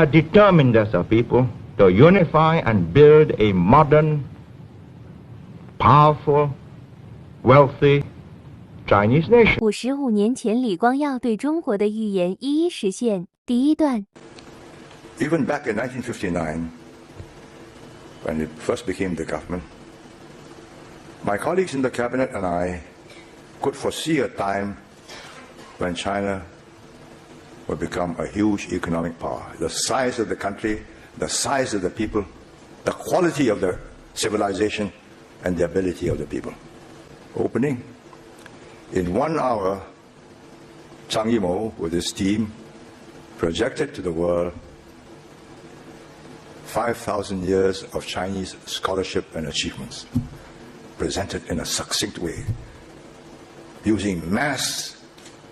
are determined as a people to unify and build a modern, powerful, wealthy Chinese nation. 55年前，李光耀对中国的预言一一实现。第一段。Even back in 1959, when it first became the government, my colleagues in the cabinet and I could foresee a time when China would become a huge economic power. The size of the country, the size of the people, the quality of the civilization, and the ability of the people. Opening. In 1 hour, Zhang Yimou, with his team, projected to the world 5,000 years of Chinese scholarship and achievements, presented in a succinct way, using mass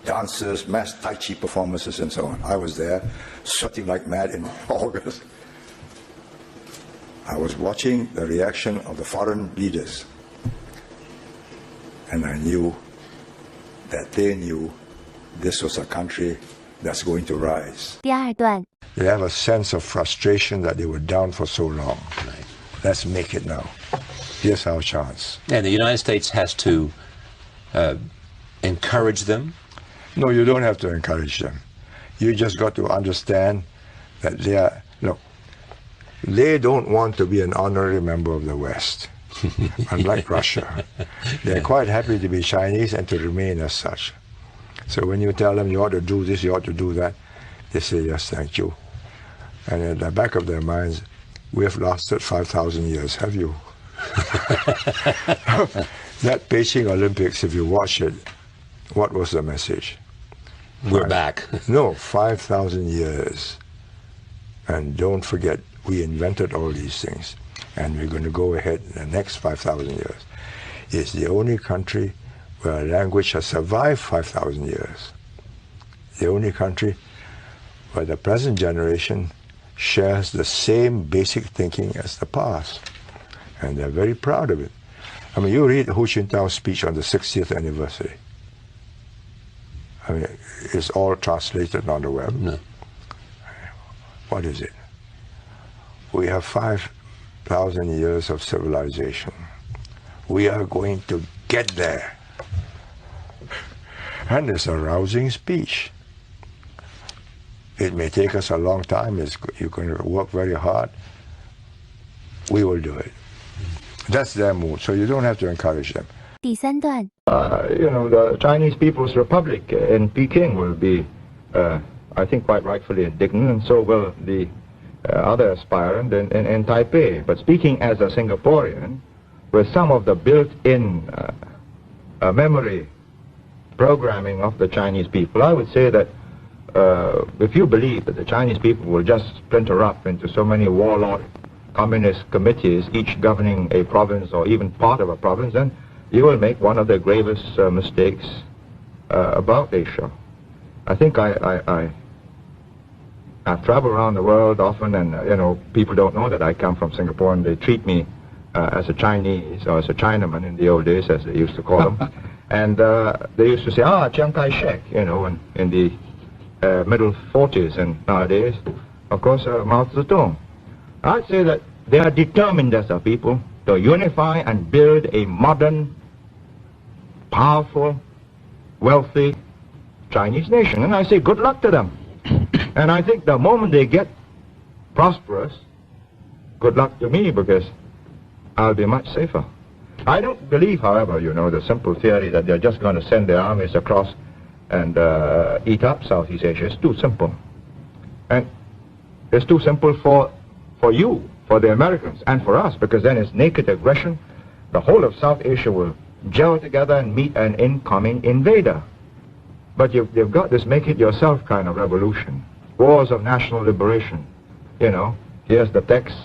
dancers, mass Tai Chi performances, and so on. I was there, sweating like mad in August. I was watching the reaction of the foreign leaders, and I knew that they knew this was a country that's going to rise. 第二段。 They have a sense of frustration that they were down for so long. Right. Let's make it now. Here's our chance. And the United States has to encourage them? No, you don't have to encourage them. You just got to understand that they don't want to be an honorary member of the West, unlike Russia. They're quite happy to be Chinese and to remain as such. So when you tell them you ought to do this, you ought to do that, they say, yes, thank you. And at the back of their minds, we have lasted 5,000 years, have you? That Beijing Olympics, if you watch it, what was the message? We're back. No, 5,000 years. And don't forget, we invented all these things. And we're going to go ahead in the next 5,000 years. It's the only country where a language has survived 5,000 years. The only country where the present generation shares the same basic thinking as the past. And they're very proud of it. I mean, you read Hu Jintao's speech on the 60th anniversary. I mean, it's all translated on the web. No. What is it? We have 5,000 years of civilization. We are going to get there. And it's a rousing speech. It may take us a long time. You're going to work very hard. We will do it. That's their mood, so you don't have to encourage them. 第三段。 The Chinese People's Republic in Peking will be, I think, quite rightfully indignant, and so will the other aspirant in Taipei. But speaking as a Singaporean, with some of the built-in memory programming of the Chinese people, I would say that if you believe that the Chinese people will just splinter up into so many warlord communist committees, each governing a province or even part of a province, then you will make one of the gravest mistakes about Asia. I think I've traveled around the world often, and people don't know that I come from Singapore, and they treat me as a Chinese or as a Chinaman in the old days, as they used to call them. And they used to say, Chiang Kai-shek, in the middle 40s, and nowadays, of course, Mao Zedong. I'd say that they are determined as a people to unify and build a modern, powerful, wealthy Chinese nation. And I say good luck to them. And I think the moment they get prosperous, good luck to me, because I'll be much safer. I don't believe, however, the simple theory that they're just going to send their armies across and eat up Southeast Asia. It's too simple. And it's too simple for you, for the Americans, and for us, because then it's naked aggression. The whole of South Asia will gel together and meet an incoming invader. But you've got this make-it-yourself kind of revolution. Wars of national liberation. Here's the text.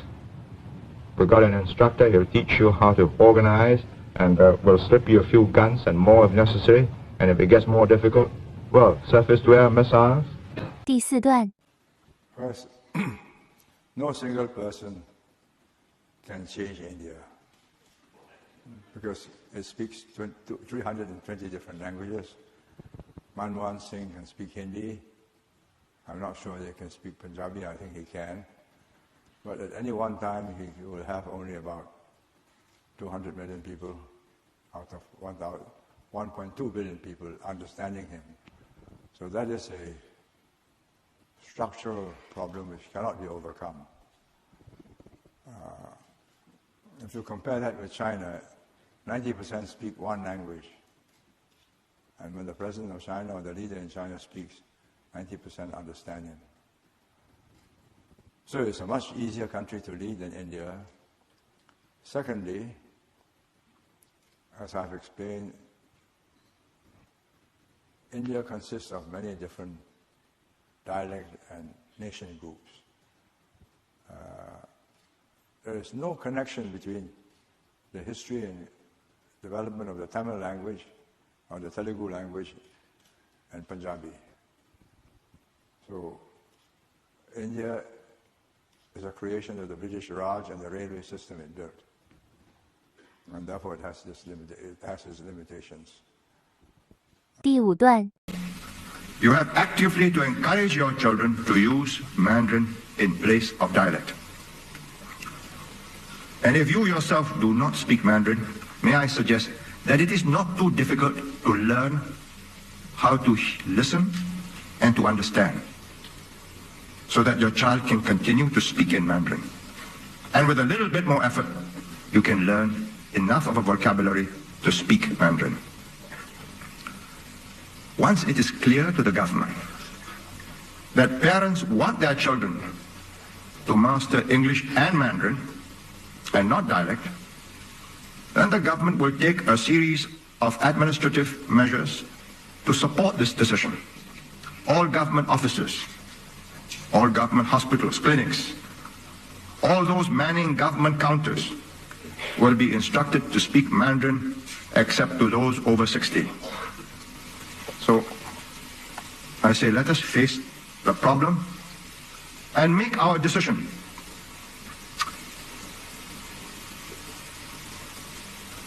We've got an instructor. He'll teach you how to organize, and we'll slip you a few guns and more if necessary. And if it gets more difficult, well, surface-to-air missiles. 第四段。 First, no single person can change India because it speaks 320 different languages. Manmohan Singh can speak Hindi, I'm not sure they can speak Punjabi. I think he can. But at any one time, he will have only about 200 million people out of 1.2 billion people understanding him. So that is a structural problem which cannot be overcome. If you compare that with China, 90% speak one language. And when the president of China or the leader in China speaks, 90% understand him. So it's a much easier country to lead than India. Secondly, as I've explained, India consists of many different dialect and nation groups. There is no connection between the history and development of the Tamil language or the Telugu language and Punjabi. So India is a creation of the British Raj and the railway system it built. And therefore it has its limitations. 第5段 You have actively to encourage your children to use Mandarin in place of dialect. And if you yourself do not speak Mandarin, may I suggest that it is not too difficult to learn how to listen and to understand, so that your child can continue to speak in Mandarin. And with a little bit more effort, you can learn enough of a vocabulary to speak Mandarin. Once it is clear to the government that parents want their children to master English and Mandarin and not dialect, then the government will take a series of administrative measures to support this decision. All government offices, all government hospitals, clinics, all those manning government counters will be instructed to speak Mandarin except to those over 60. So I say, let us face the problem and make our decision.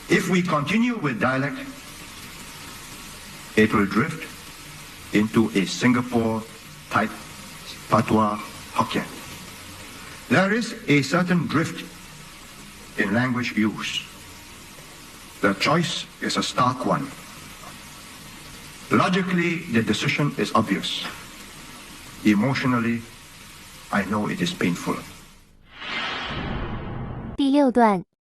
If we continue with dialect, it will drift into a Singapore-type patois Hokkien. There is a certain drift in language use. The choice is a stark one. Logically, the decision is obvious. Emotionally, I know it is painful. 第6段